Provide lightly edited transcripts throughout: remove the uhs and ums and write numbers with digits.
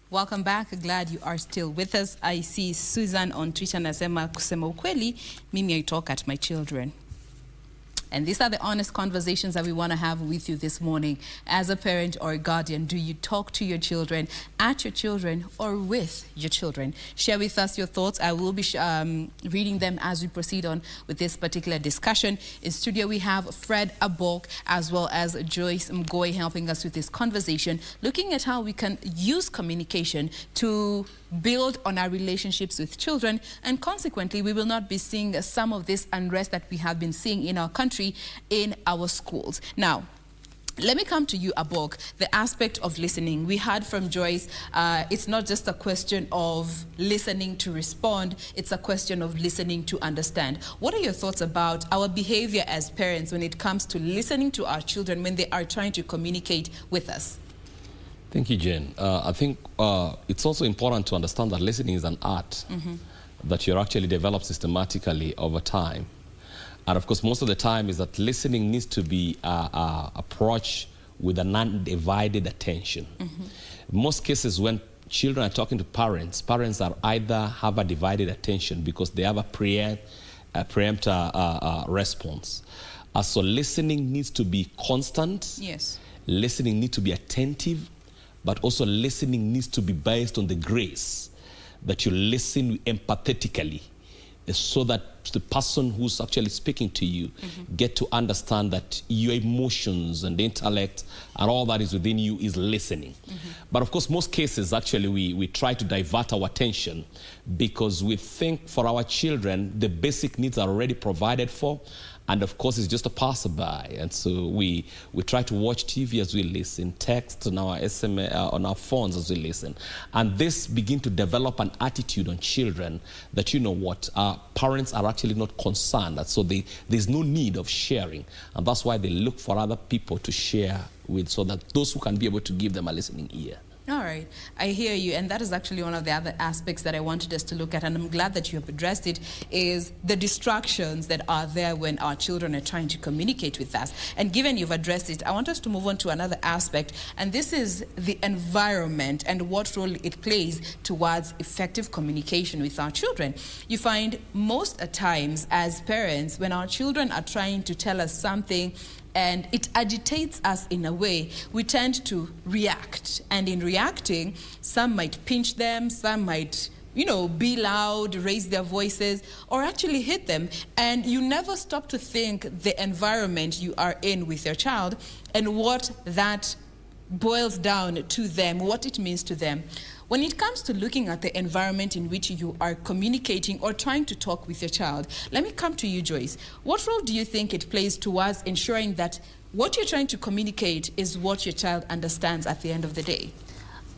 Welcome back. Glad you are still with us. I see Susan on Twitter nasema kusema ukweli, mimi I talk at my children. And these are the honest conversations that we want to have with you this morning. As a parent or a guardian, do you talk to your children, at your children, or with your children? Share with us your thoughts. I will be reading them as we proceed on with this particular discussion. In studio, we have Fred Abok as well as Joyce Mghoi helping us with this conversation, looking at how we can use communication to build on our relationships with children, and consequently we will not be seeing some of this unrest that we have been seeing in our country in our schools. Now, let me come to you, Abok, the aspect of listening. We heard from Joyce, it's not just a question of listening to respond, it's a question of listening to understand. What are your thoughts about our behavior as parents when it comes to listening to our children when they are trying to communicate with us? Thank you, Jain. I think it's also important to understand that listening is an art that you're actually developed systematically over time. And of course, most of the time is that listening needs to be approached with an undivided attention. Most cases when children are talking to parents, parents are either have a divided attention because they have a preempt response. So listening needs to be constant. Yes. Listening needs to be attentive. But also listening needs to be based on the grace that you listen empathetically, so that the person who's actually speaking to you get to understand that your emotions and intellect and all that is within you is listening. But of course, most cases actually we try to divert our attention because we think for our children the basic needs are already provided for. And of course, it's just a passerby. And so we try to watch TV as we listen, text on our SMS, on our phones as we listen. And this begin to develop an attitude on children that, you know what, parents are actually not concerned. And so there's no need of sharing. And that's why they look for other people to share with, so that those who can be able to give them a listening ear. All right, I hear you, and that is actually one of the other aspects that I wanted us to look at, and I'm glad that you have addressed it, is the distractions that are there when our children are trying to communicate with us. And given you've addressed it, I want us to move on to another aspect, and this is the environment and what role it plays towards effective communication with our children. You find most times as parents, when our children are trying to tell us something, and it agitates us in a way, we tend to react. And in reacting, some might pinch them, some might, you know, be loud, raise their voices, or actually hit them. And you never stop to think the environment you are in with your child and what that boils down to them, what it means to them. When it comes to looking at the environment in which you are communicating or trying to talk with your child, let me come to you, Joyce. What role do you think it plays towards ensuring that what you're trying to communicate is what your child understands at the end of the day?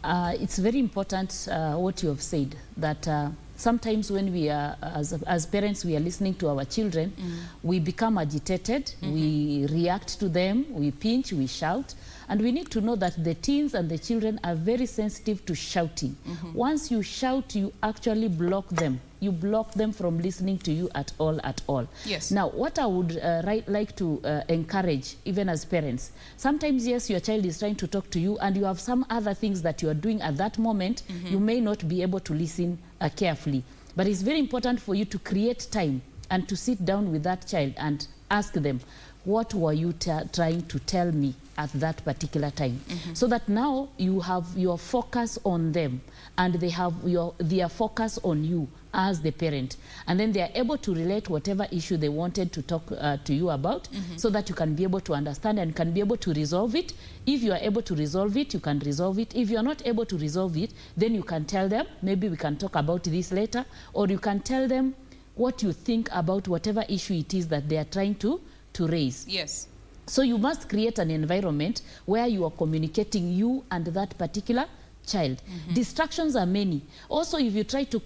It's very important what you have said, that sometimes when we are, as parents, we are listening to our children, we become agitated, we react to them, we pinch, we shout. And we need to know that the teens and the children are very sensitive to shouting. Once you shout, you actually block them. You block them from listening to you at all, at all. Yes. Now, what I would like to encourage, even as parents, sometimes, yes, your child is trying to talk to you and you have some other things that you are doing at that moment. You may not be able to listen carefully. But it's very important for you to create time and to sit down with that child and ask them, what were you trying to tell me at that particular time? So that now you have your focus on them and they have their focus on you as the parent. And then they are able to relate whatever issue they wanted to talk to you about, so that you can be able to understand and can be able to resolve it. If you are able to resolve it, you can resolve it. If you are not able to resolve it, then you can tell them, maybe we can talk about this later, or you can tell them what you think about whatever issue it is that they are trying to raise. Yes. So you must create an environment where you are communicating, you and that particular child. Distractions are many. Also, if you try to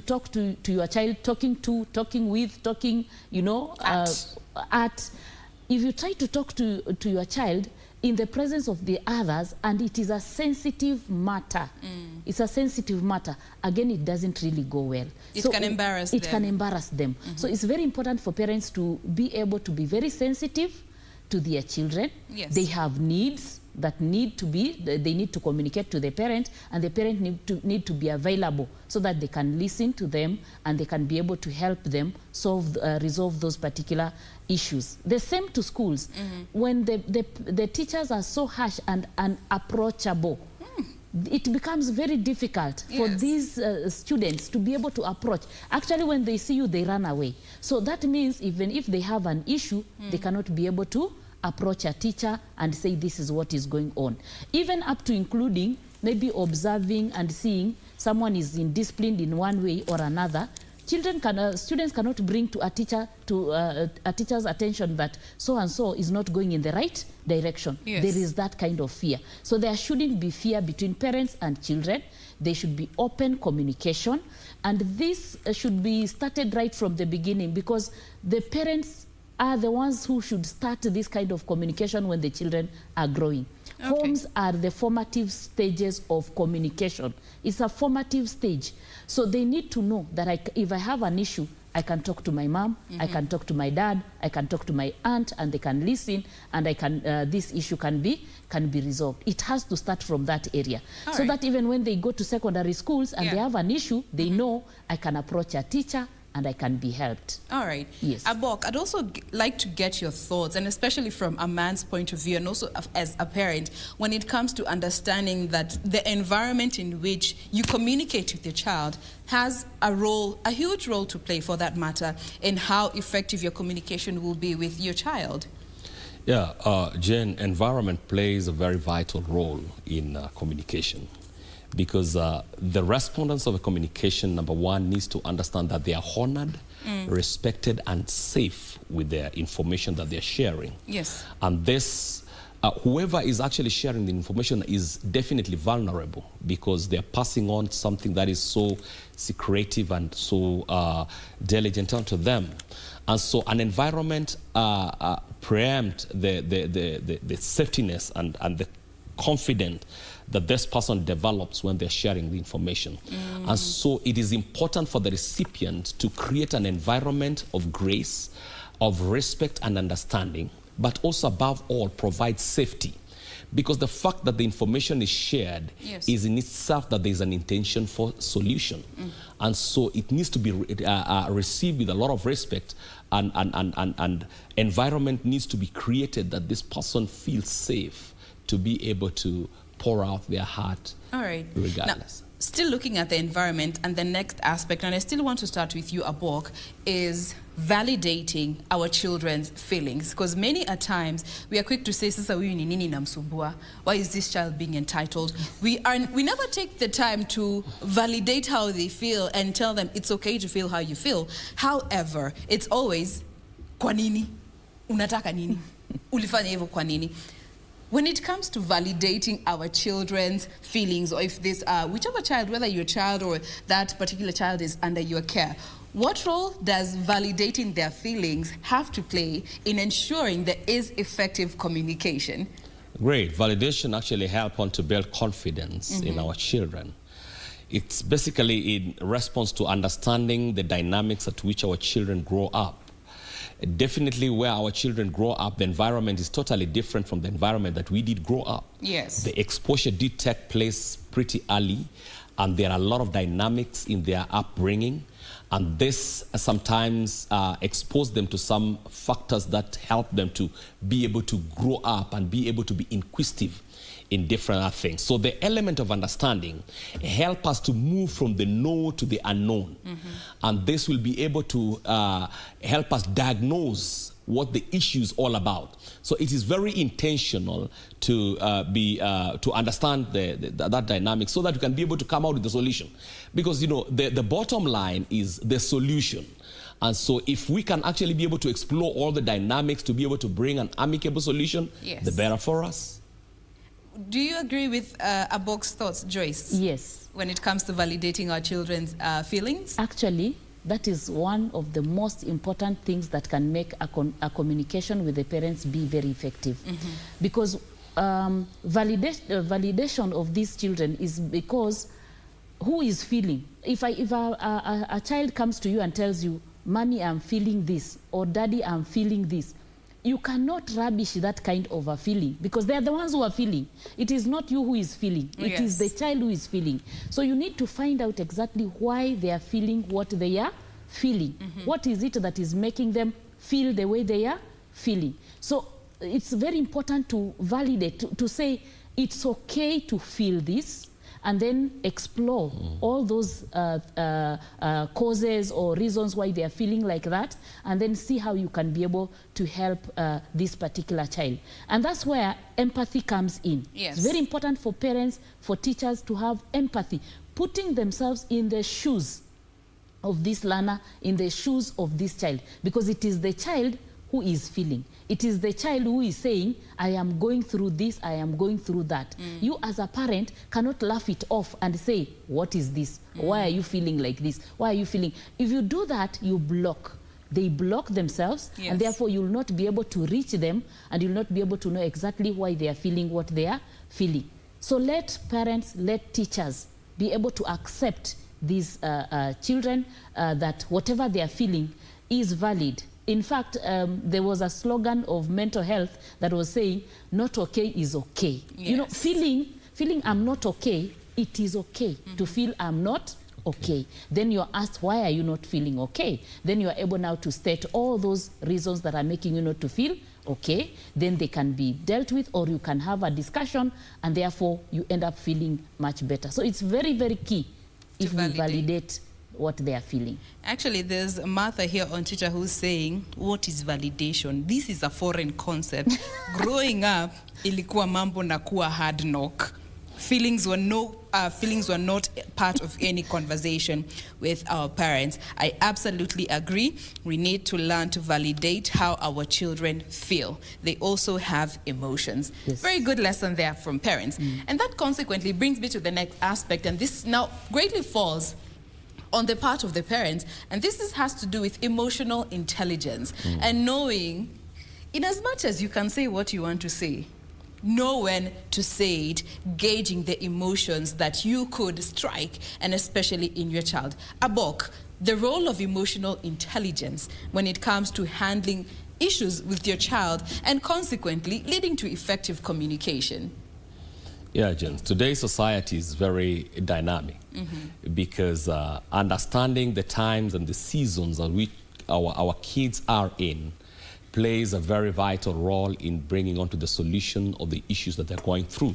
talk to your child, talking with, you know, if you try to talk to your child in the presence of the others, and it is a sensitive matter. It's a sensitive matter. Again, it doesn't really go well. It can embarrass them. It can embarrass them. So it's very important for parents to be able to be very sensitive to their children. Yes. They have needs. that need to communicate to the parent, and the parent need to be available so that they can listen to them and they can be able to help them resolve those particular issues. The same to schools. When the teachers are so harsh and unapproachable, it becomes very difficult for these students to be able to approach. Actually, when they see you, they run away. So that means even if they have an issue, they cannot be able to approach a teacher and say this is what is going on. Even up to including maybe observing and seeing someone is indisciplined in one way or another. Students cannot bring to a teacher's attention that so and so is not going in the right direction. There is that kind of fear. So there shouldn't be fear between parents and children. There should be open communication, and this should be started right from the beginning, because the parents are the ones who should start this kind of communication when the children are growing. Homes are the formative stages of communication. It's a formative stage. So they need to know that if I have an issue, I can talk to my mom, I can talk to my dad, I can talk to my aunt, and they can listen, and this issue can be resolved. It has to start from that area. So that even when they go to secondary schools and they have an issue, they know I can approach a teacher and I can be helped. All right. Yes. Abok, I'd also like to get your thoughts, and especially from a man's point of view, and also as a parent, when it comes to understanding that the environment in which you communicate with your child has a huge role to play, for that matter, in how effective your communication will be with your child. Yeah, Jain, environment plays a very vital role in communication. Because the respondents of a communication, number one, needs to understand that they are honored, respected, and safe with their information that they're sharing. Yes. And this, whoever is actually sharing the information is definitely vulnerable, because they're passing on something that is so secretive and so diligent onto them. And so an environment preempt the safetyness and the confidence that this person develops when they're sharing the information. And so it is important for the recipient to create an environment of grace, of respect and understanding, but also above all provide safety. Because the fact that the information is shared is in itself that there is an intention for solution. And so it needs to be received with a lot of respect, and environment needs to be created that this person feels safe to be able to pour out their heart. All right. Regardless. Now, still looking at the environment, and the next aspect, and I still want to start with you, Abok, is validating our children's feelings. Because many a times we are quick to say, "Sasa huyu ni nini namsumbua? Why is this child being entitled?" We never take the time to validate how they feel and tell them it's okay to feel how you feel. However, it's always, "Kwa nini? Unataka nini? Ulifanya hivyo kwa nini?" When it comes to validating our children's feelings, or if this, whichever child, whether your child or that particular child is under your care, what role does validating their feelings have to play in ensuring there is effective communication? Great. Validation actually helps on to build confidence in our children. It's basically in response to understanding the dynamics at which our children grow up. Definitely where our children grow up, the environment is totally different from the environment that we did grow up. Yes. The exposure did take place pretty early, and there are a lot of dynamics in their upbringing, and this sometimes expose them to some factors that help them to be able to grow up and be able to be inquisitive in different things. So the element of understanding help us to move from the known to the unknown. And this will be able to help us diagnose what the issue is all about. So it is very intentional to to understand that dynamic, so that we can be able to come out with the solution. Because, you know, the bottom line is the solution. And so if we can actually be able to explore all the dynamics to be able to bring an amicable solution, the better for us. Do you agree with Abok's thoughts, Joyce? Yes. When it comes to validating our children's feelings? Actually, that is one of the most important things that can make a communication with the parents be very effective. Because validation of these children is because who is feeling? If a child comes to you and tells you, "Mommy, I'm feeling this," or "Daddy, I'm feeling this," you cannot rubbish that kind of a feeling, because they are the ones who are feeling. It is not you who is feeling. It is the child who is feeling. So you need to find out exactly why they are feeling what they are feeling. What is it that is making them feel the way they are feeling? So it's very important to validate, to say it's okay to feel this, and then explore all those causes or reasons why they are feeling like that, and then see how you can be able to help this particular child. And that's where empathy comes in. Yes. It's very important for parents, for teachers to have empathy, putting themselves in the shoes of this learner, in the shoes of this child, because it is the child who is feeling. It is the child who is saying, I am going through this, I am going through that. You as a parent cannot laugh it off and say, what is this? Why are you feeling like this? Why are you feeling? If you do that, you block. They block themselves, and therefore you'll not be able to reach them, and you'll not be able to know exactly why they are feeling what they are feeling. So let parents, let teachers be able to accept these children, that whatever they are feeling is valid. In fact, there was a slogan of mental health that was saying, not okay is okay. You know, feeling I'm not okay, it is okay to feel I'm not okay. Then you're asked, why are you not feeling okay? Then you're able now to state all those reasons that are making you not to feel okay. Then they can be dealt with, or you can have a discussion, and therefore you end up feeling much better. So it's very, very key if we validate what they are feeling. Actually, there's Martha here on Twitter who's saying, what is validation? This is a foreign concept. Growing up, ilikuwa mambo na kuwa hard knock. Feelings were not part of any conversation with our parents. I absolutely agree. We need to learn to validate how our children feel. They also have emotions. Very good lesson there from parents. And that consequently brings me to the next aspect, and this now greatly falls on the part of the parents, and this has to do with emotional intelligence and knowing, in as much as you can say what you want to say, know when to say it, gauging the emotions that you could strike, and especially in your child. Abok, the role of emotional intelligence when it comes to handling issues with your child and consequently leading to effective communication. Yeah, Jain, today's society is very dynamic because understanding the times and the seasons that our kids are in plays a very vital role in bringing on to the solution of the issues that they're going through.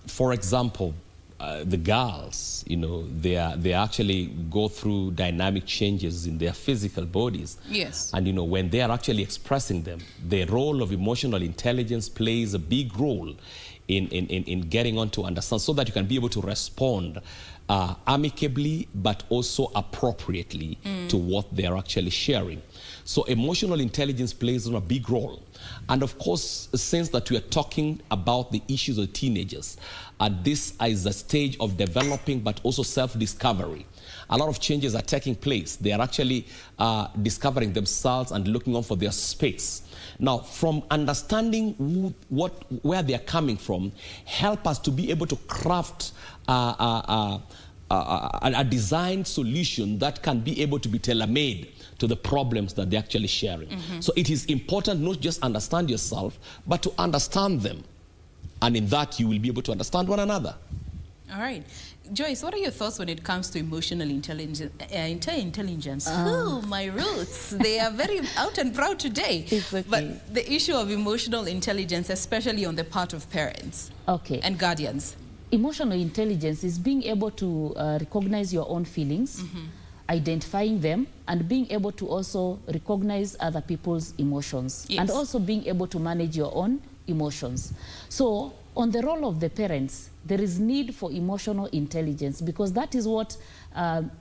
For example, the girls, you know, they actually go through dynamic changes in their physical bodies. Yes. And, you know, when they are actually expressing them, the role of emotional intelligence plays a big role in getting on to understand, so that you can be able to respond amicably but also appropriately to what they're actually sharing. So emotional intelligence plays on a big role. And of course, since that we are talking about the issues of teenagers, this is a stage of developing but also self-discovery. A lot of changes are taking place. They are actually discovering themselves and looking on for their space. Now, from understanding where they are coming from, help us to be able to craft a design solution that can be able to be tailor-made to the problems that they're actually sharing. So it is important not just understand yourself, but to understand them. And in that, you will be able to understand one another. All right. Joyce, what are your thoughts when it comes to emotional intelligence? Oh, my roots. They are very out and proud today. Okay. But the issue of emotional intelligence, especially on the part of parents and guardians. Emotional intelligence is being able to recognize your own feelings, identifying them, and being able to also recognize other people's emotions, and also being able to manage your own emotions. So on the role of the parents, there is need for emotional intelligence, because that is what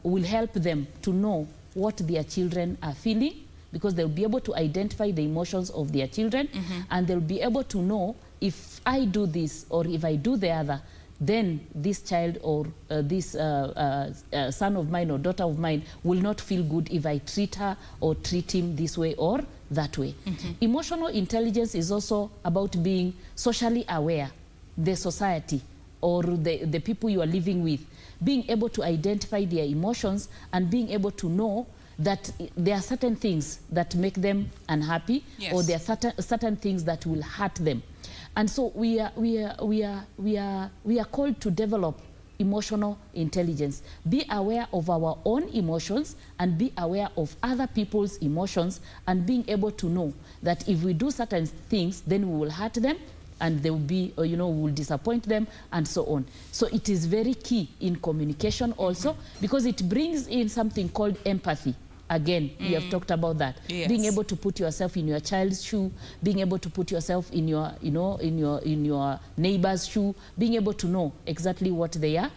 will help them to know what their children are feeling, because they'll be able to identify the emotions of their children, and they'll be able to know, if I do this or if I do the other, then this child or this son of mine or daughter of mine will not feel good if I treat her or treat him this way or that way. Emotional intelligence is also about being socially aware, the society or the people you are living with, being able to identify their emotions and being able to know that there are certain things that make them unhappy, Yes. or there are certain things that will hurt them. And so we are called to develop emotional intelligence. Be aware of our own emotions and be aware of other people's emotions, and being able to know that if we do certain things, then we will hurt them, and they will be, we will disappoint them, and so on. So it is very key in communication also, because it brings in something called empathy. Again, we have talked about that. Yes. Being able to put yourself in your child's shoe, being able to put yourself in your, in your neighbor's shoe, being able to know exactly what they are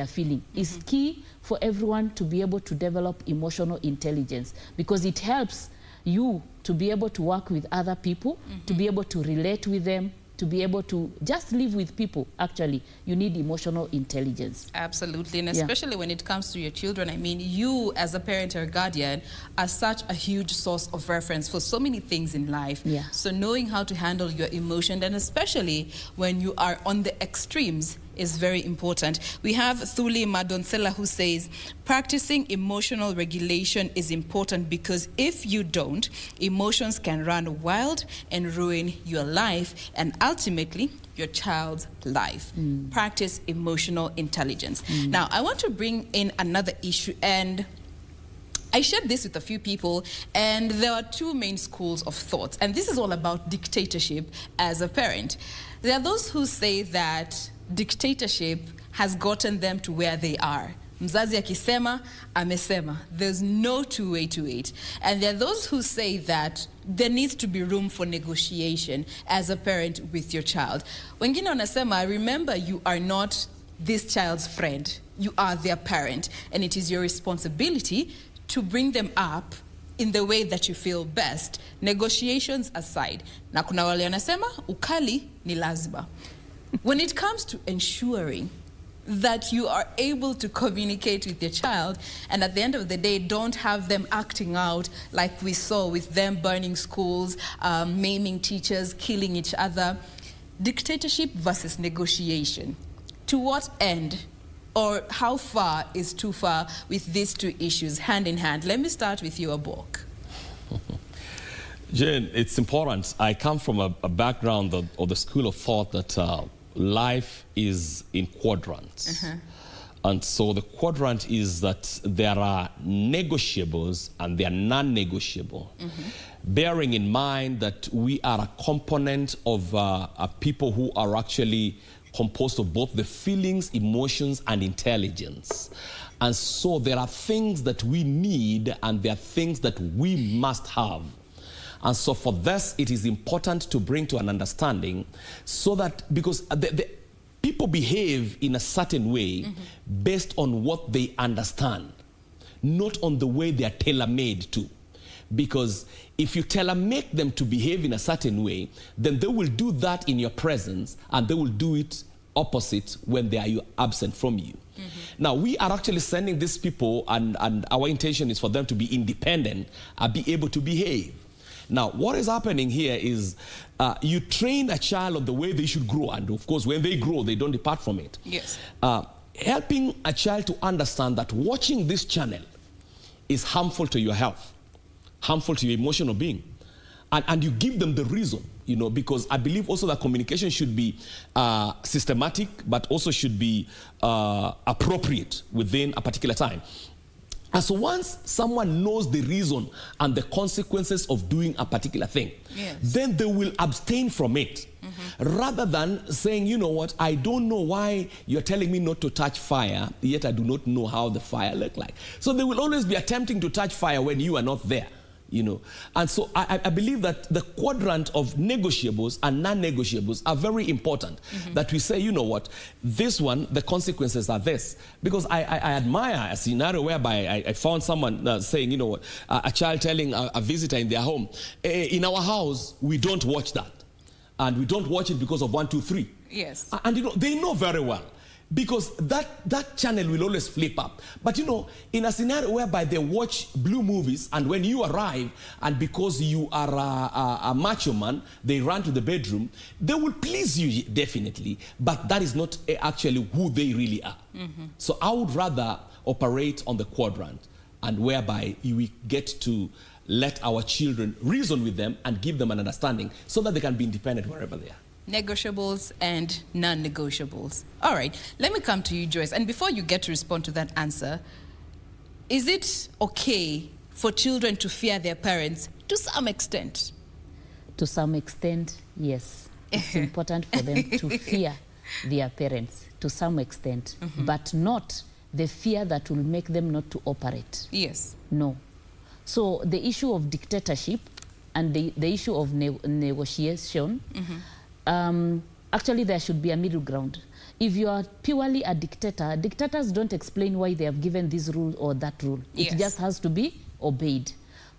feeling is key for everyone to be able to develop emotional intelligence, because it helps you to be able to work with other people, to be able to relate with them, to be able to just live with people. Actually, you need emotional intelligence. Absolutely, and especially when it comes to your children. I mean, you as a parent or guardian are such a huge source of reference for so many things in life. Yeah. So knowing how to handle your emotion, and especially when you are on the extremes, is very important. We have Thuli Madonsela who says, practicing emotional regulation is important because if you don't, emotions can run wild and ruin your life and ultimately your child's life. Practice emotional intelligence. Now, I want to bring in another issue, and I shared this with a few people, and there are two main schools of thought, and this is all about dictatorship as a parent. There are those who say that dictatorship has gotten them to where they are. Mzazi akisema, amesema. There's no two way to it. And there are those who say that there needs to be room for negotiation as a parent with your child. Wengine wanasema, remember, you are not this child's friend. You are their parent, and it is your responsibility to bring them up in the way that you feel best. Negotiations aside. Na kuna wale wanasema, ukali ni lazima. When it comes to ensuring that you are able to communicate with your child, and at the end of the day, don't have them acting out like we saw with them burning schools, maiming teachers, killing each other. Dictatorship versus negotiation. To what end, or how far is too far with these two issues hand in hand? Let me start with you, Abok. Jain, it's important. I come from a background or the school of thought that life is in quadrants. And so the quadrant is that there are negotiables and there are non-negotiable. Bearing in mind that we are a component of a people who are actually composed of both the feelings, emotions, and intelligence. And so there are things that we need and there are things that we must have. And so for this, it is important to bring to an understanding so that, because the people behave in a certain way based on what they understand, not on the way they are tailor-made to. Because if you tailor-make them to behave in a certain way, then they will do that in your presence and they will do it opposite when they are absent from you. Now, we are actually sending these people, and our intention is for them to be independent and be able to behave. Now, what is happening here is you train a child on the way they should grow, and of course, when they grow, they don't depart from it. Yes. Helping a child to understand that watching this channel is harmful to your health, harmful to your emotional being. And you give them the reason, because I believe also that communication should be systematic, but also should be appropriate within a particular time. And so once someone knows the reason and the consequences of doing a particular thing, then they will abstain from it. Rather than saying, you know what, I don't know why you're telling me not to touch fire, yet I do not know how the fire look like. So they will always be attempting to touch fire when you are not there. And so I believe that the quadrant of negotiables and non-negotiables are very important. That we say, you know what, this one, the consequences are this. Because I admire a scenario whereby I found someone saying, you know what, a child telling a visitor in their home, in our house, we don't watch that. And we don't watch it because of 1, 2, 3. Yes. And they know very well. Because that channel will always flip up. But in a scenario whereby they watch blue movies, and when you arrive, and because you are a macho man, they run to the bedroom, they will please you definitely, but that is not actually who they really are. So I would rather operate on the quadrant. and whereby we get to let our children reason with them and give them an understanding so that they can be independent wherever they are. Negotiables and non-negotiables. All right, let me come to you, Joyce. And before you get to respond to that answer, is it okay for children to fear their parents to some extent? To some extent, yes. It's important for them to fear their parents to some extent, but not the fear that will make them not to operate. Yes. No. So the issue of dictatorship and the issue of negotiation, actually there should be a middle ground. If you are purely a dictator, dictators don't explain why they have given this rule or that rule. Yes. It just has to be obeyed.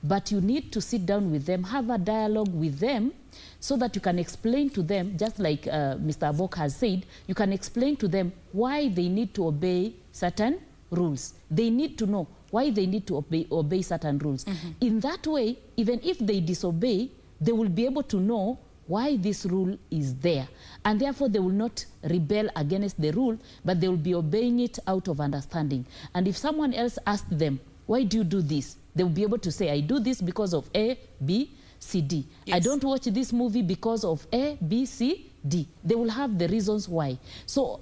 But you need to sit down with them, have a dialogue with them, so that you can explain to them, just like Mr. Abok has said, you can explain to them why they need to obey certain rules. They need to know why they need to obey certain rules. In that way, even if they disobey, they will be able to know why this rule is there. And therefore, they will not rebel against the rule, but they will be obeying it out of understanding. And if someone else asked them, why do you do this? They will be able to say, I do this because of A, B, C, D. Yes. I don't watch this movie because of A, B, C, D. They will have the reasons why. So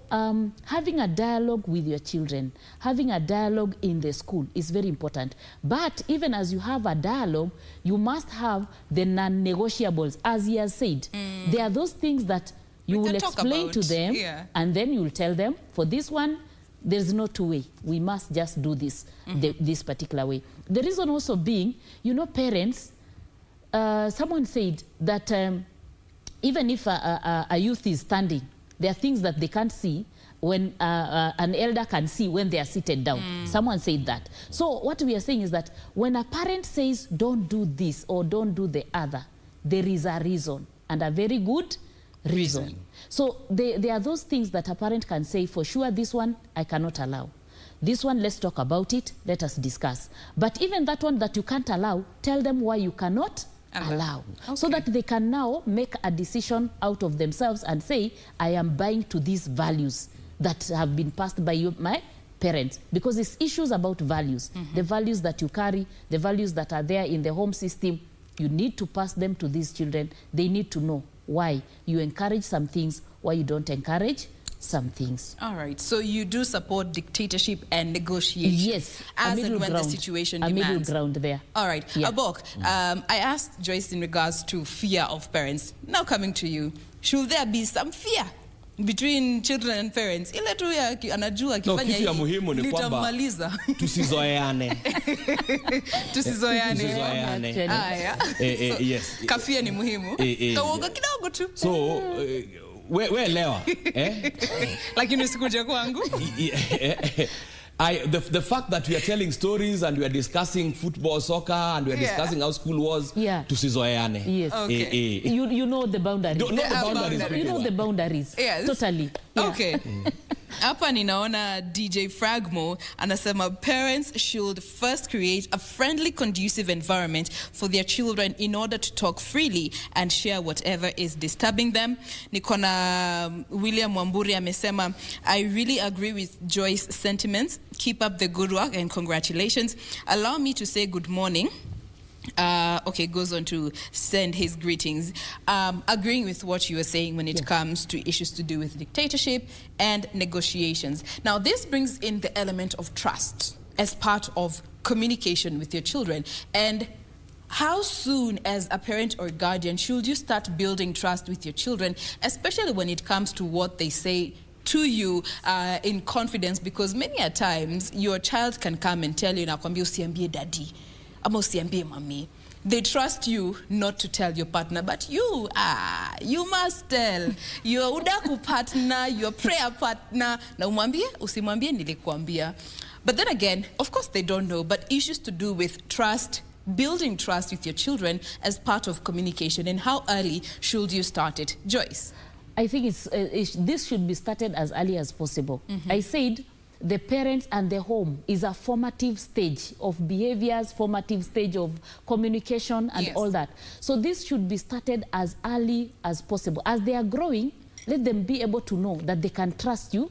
having a dialogue with your children, having a dialogue in the school is very important. But even as you have a dialogue, you must have the non-negotiables, as he has said. There are those things that you will explain to them, and then you will tell them, for this one, there's no two way. We must just do this this particular way. The reason also being, you know, parents, someone said that even if a youth is standing, there are things that they can't see when an elder can see when they are seated down. Someone said that. So what we are saying is that when a parent says, don't do this or don't do the other, there is a reason, and a very good reason. So there are those things that a parent can say, for sure, this one I cannot allow. This one, let's talk about it, let us discuss. But even that one that you can't allow, tell them why you cannot allow. Okay. So that they can now make a decision out of themselves and say, I am buying to these values that have been passed by you, my parents. Because it's issues about values. The values that you carry, the values that are there in the home system, you need to pass them to these children. They need to know why you encourage some things, why you don't encourage some things. All right. So you do support dictatorship and negotiation. Yes. As and when the situation demands. A middle ground there. All right. Yeah. Abok, I asked Joyce in regards to fear of parents. Now coming to you, should there be some fear between children and parents? Ile tu ya anajua akifanya kitu ya muhimu ni kwamba tusizoeane. Tusizoeane. Yes. Kafia ni muhimu. Kawoga kidogo tu. So we lewa, lakini usikuje kwangu. The fact that we are telling stories and we are discussing football, soccer, and we are discussing how school was, tusizoeane. Yes. Okay. You know the boundaries. You know the boundaries. Yes. Totally. Yeah. Okay. Hapa ninaona DJ Fragmo anasema parents should first create a friendly, conducive environment for their children in order to talk freely and share whatever is disturbing them. Nikona William Wambui amesema, I really agree with Joyce's sentiments. Keep up the good work and congratulations. Allow me to say good morning. Okay, goes on to send his greetings. Agreeing with what you were saying when it comes to issues to do with dictatorship and negotiations. Now, this brings in the element of trust as part of communication with your children. And how soon, as a parent or guardian, should you start building trust with your children, especially when it comes to what they say to you in confidence? Because many a times, your child can come and tell you, nakwambia usiambie daddy, ama usiambie mami. They trust you not to tell your partner, but you must tell your udaku partner, your prayer partner. Na umwambie, usimwambie nilikuambia. But then again, of course they don't know, but issues to do with trust, building trust with your children as part of communication, and how early should you start it? Joyce? I think this should be started as early as possible. I said, the parents and the home is a formative stage of behaviors, formative stage of communication and all that. So this should be started as early as possible. As they are growing, let them be able to know that they can trust you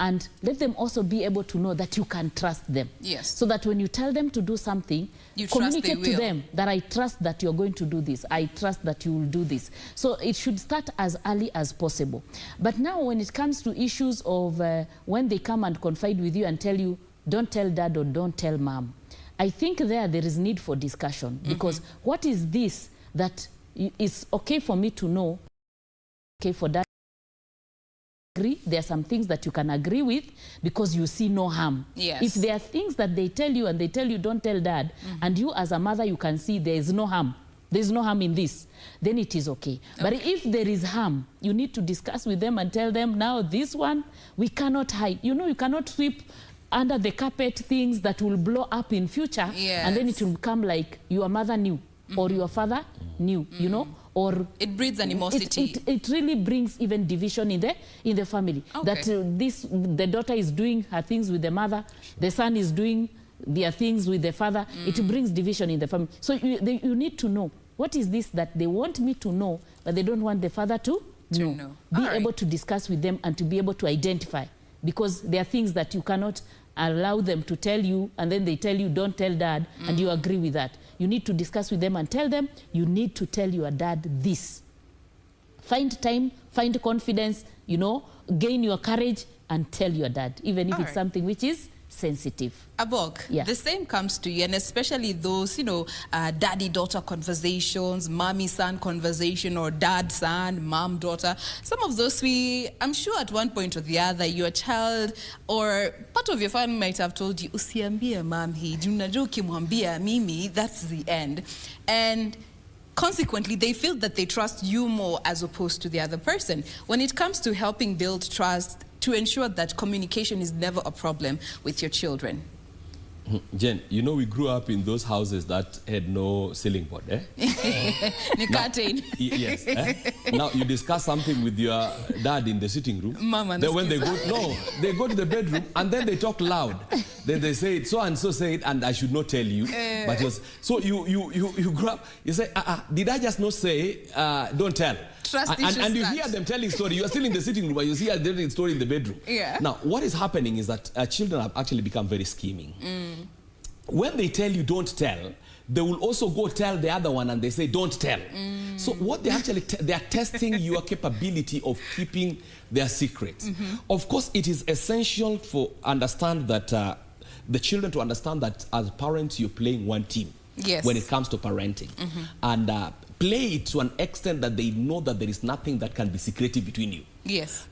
and let them also be able to know that you can trust them. Yes. So that when you tell them to do something, you communicate to them that I trust that you're going to do this. I trust that you will do this. So it should start as early as possible. But now when it comes to issues of when they come and confide with you and tell you, don't tell dad or don't tell mom, I think there is need for discussion. Because what is this that is okay for me to know, okay for dad? There are some things that you can agree with because you see no harm. Yes. If there are things that they tell you and they tell you don't tell dad, and you as a mother you can see there is no harm, there is no harm in this, then it is okay. But if there is harm, you need to discuss with them and tell them, now this one we cannot hide. You know, you cannot sweep under the carpet things that will blow up in future. Yes. And then it will become like your mother knew or your father knew, you know. Or it breeds animosity. It really brings even division in the family. That the daughter is doing her things with the mother, the son is doing their things with the father. It brings division in the family. So you need to know what is this that they want me to know, but they don't want the father to know. Be able to discuss with them and to be able to identify, because there are things that you cannot allow them to tell you, and then they tell you don't tell dad, and you agree with that. You need to discuss with them and tell them you need to tell your dad this. Find time, find confidence, you know, gain your courage and tell your dad, even if it's something which is sensitive. Abok, the same comes to you, and especially those, you know, daddy-daughter conversations, mommy-son conversation, or dad-son, mom-daughter. Some of those I'm sure at one point or the other, your child or part of your family might have told you, usiambie mom hii, unajua ukimwambia mimi, that's the end. And consequently, they feel that they trust you more as opposed to the other person. When it comes to helping build trust, to ensure that communication is never a problem with your children. Jain, you know, we grew up in those houses that had no ceiling board, eh? Yes. Now you discuss something with your dad in the sitting room. Mama, then when they go to the bedroom and then they talk loud. Then they say it, so and so say it, and I should not tell you. But so you grew up. You say, did I just not say don't tell? And you hear them telling story. You are still in the sitting room, but you see them telling story in the bedroom. Now, what is happening is that children have actually become very scheming. When they tell you don't tell, they will also go tell the other one and they say don't tell. So what they actually they are testing your capability of keeping their secrets. Of course, it is essential for understand that the children to understand that as parents you're playing one team. When it comes to parenting. And play it to an extent that they know that there is nothing that can be secretive between you.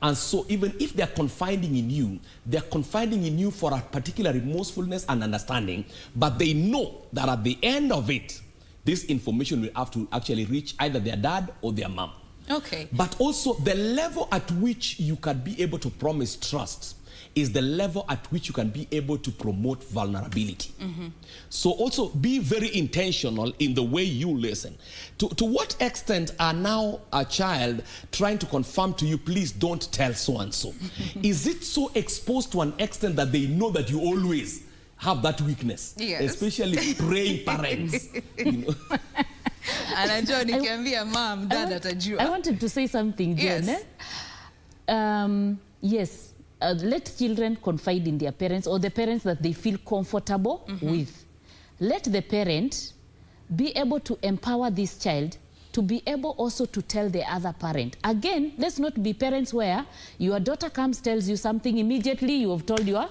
And so even if they're confiding in you, they're confiding in you for a particular remorsefulness and understanding, but they know that at the end of it, this information will have to actually reach either their dad or their mom. But also the level at which you can be able to promise trust is the level at which you can be able to promote vulnerability. So also be very intentional in the way you listen. To what extent are now a child trying to confirm to you, please don't tell so-and-so? Is it so exposed to an extent that they know that you always have that weakness? Especially praying parents. You know? I wanted to say something, Jain. Yes. Let children confide in their parents or the parents that they feel comfortable with. Let the parent be able to empower this child to be able also to tell the other parent. Again, let's not be parents where your daughter comes, tells you something, immediately you have told your,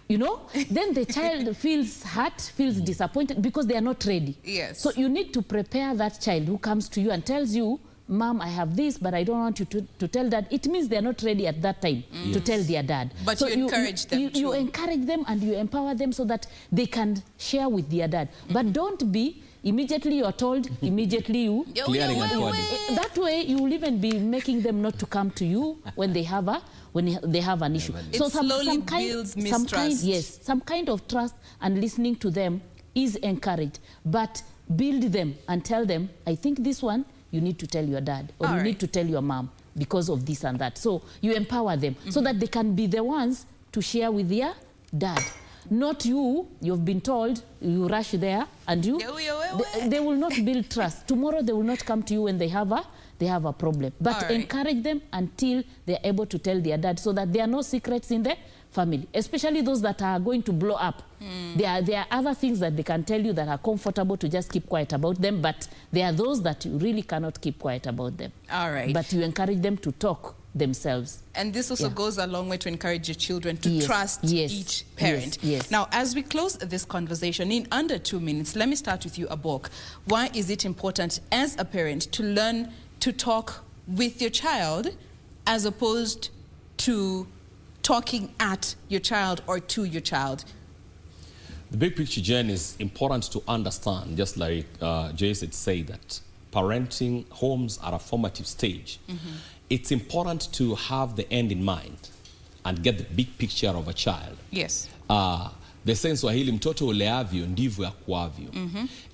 you know, then the child feels hurt, feels disappointed because they are not ready. So you need to prepare that child who comes to you and tells you, Mom, I have this, but I don't want you to tell dad. It means they're not ready at that time to tell their dad. But so you encourage them too. You encourage them and you empower them so that they can share with their dad. But don't be immediately you're told, immediately you... That way you will even be making them not to come to you when they have an issue. So slowly builds mistrust. Some kind of trust and listening to them is encouraged. But build them and tell them, I think this one, you need to tell your dad or you need to tell your mom because of this and that. So you empower them so that they can be the ones to share with their dad. Not you, you've been told, you rush there, and they will not build trust. Tomorrow they will not come to you when they have a problem. But encourage them until they're able to tell their dad, so that there are no secrets in the family, especially those that are going to blow up. There are other things that they can tell you that are comfortable to just keep quiet about them, but there are those that you really cannot keep quiet about them. All right. But you encourage them to talk themselves. And this also goes a long way to encourage your children to trust each parent. Yes. Now, as we close this conversation in under 2 minutes, let me start with you, Abok. Why is it important as a parent to learn to talk with your child as opposed to talking at your child or to your child? The big picture, Jain, is important to understand, just like Joyce had said, that parenting homes are a formative stage. It's important to have the end in mind and get the big picture of a child. Yes. The sense Swahili, mtoto uleavyo ndivyo akuavyo.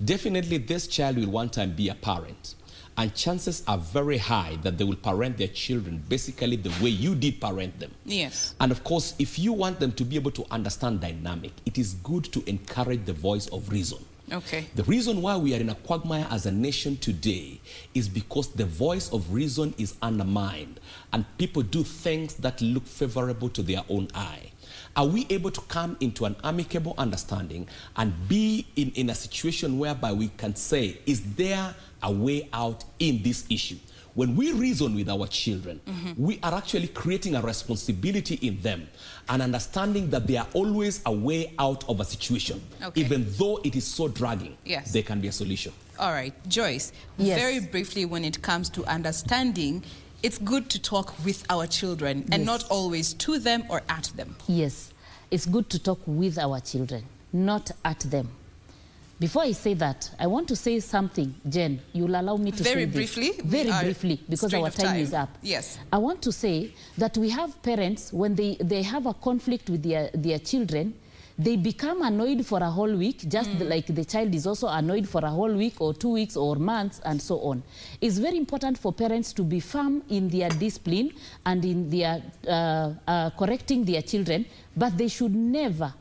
Definitely this child will one time be a parent. And chances are very high that they will parent their children basically the way you did parent them. Yes. And of course, if you want them to be able to understand dynamic, it is good to encourage the voice of reason. Okay. The reason why we are in a quagmire as a nation today is because the voice of reason is undermined and people do things that look favorable to their own eye. Are we able to come into an amicable understanding and be in a situation whereby we can say, is there a way out in this issue? When we reason with our children, we are actually creating a responsibility in them and understanding that there are always a way out of a situation. Even though it is so dragging, there can be a solution. All right, Joyce, very briefly, when it comes to understanding, it's good to talk with our children and not always to them or at them. Yes, it's good to talk with our children, not at them. Before I say that, I want to say something, Jen. You'll allow me to say this. Very briefly, because our time is up. Yes. I want to say that we have parents, when they have a conflict with their children, they become annoyed for a whole week, just like the child is also annoyed for a whole week or 2 weeks or months and so on. It's very important for parents to be firm in their discipline and in their correcting their children, but they should never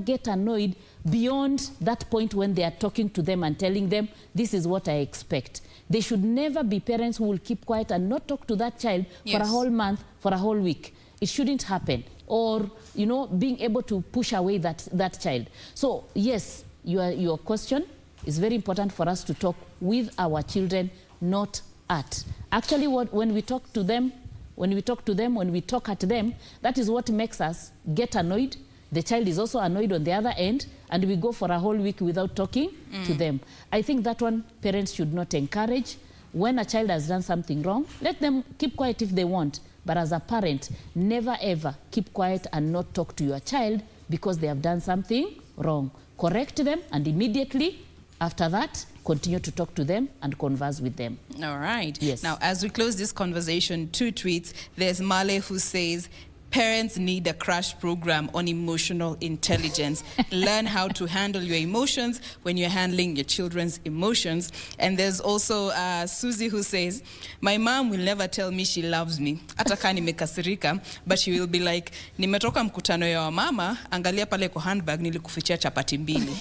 get annoyed beyond that point when they are talking to them and telling them, this is what I expect. They should never be parents who will keep quiet and not talk to that child for a whole month, for a whole week. It shouldn't happen. Or, you know, being able to push away that child. So, yes, your question is very important for us to talk with our children, not at. Actually, when we talk to them, when we talk at them, that is what makes us get annoyed. The child is also annoyed on the other end, and we go for a whole week without talking to them. I think that one parents should not encourage. When a child has done something wrong, let them keep quiet if they want. But as a parent, never ever keep quiet and not talk to your child because they have done something wrong. Correct them, and immediately after that, continue to talk to them and converse with them. All right. Yes. Now, as we close this conversation, 2 tweets. There's Male who says, parents need a crash program on emotional intelligence. Learn how to handle your emotions when you're handling your children's emotions. And there's also Susie who says, my mom will never tell me she loves me. Hata kama nimekasirika, but she will be like, nimetoka mkutano ya wamama, angalia pale kwa handbag nilikufichia chapati mbili.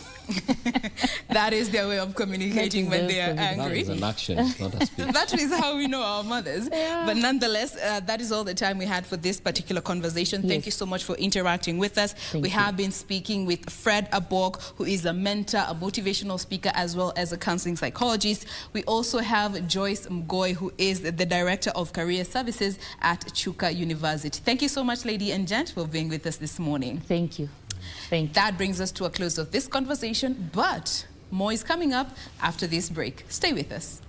That is their way of communicating when they are angry. That is an action, not a speech. That is how we know our mothers. Yeah. But nonetheless, that is all the time we had for this particular conversation. Thank you so much for interacting with us. We have been speaking with Fred Abok, who is a mentor, a motivational speaker, as well as a counseling psychologist. We also have Joyce Mghoi, who is the Director of Career Services at Chuka University. Thank you so much, lady and gent, for being with us this morning. Thank you. Thank you. That brings us to a close of this conversation, but more is coming up after this break. Stay with us.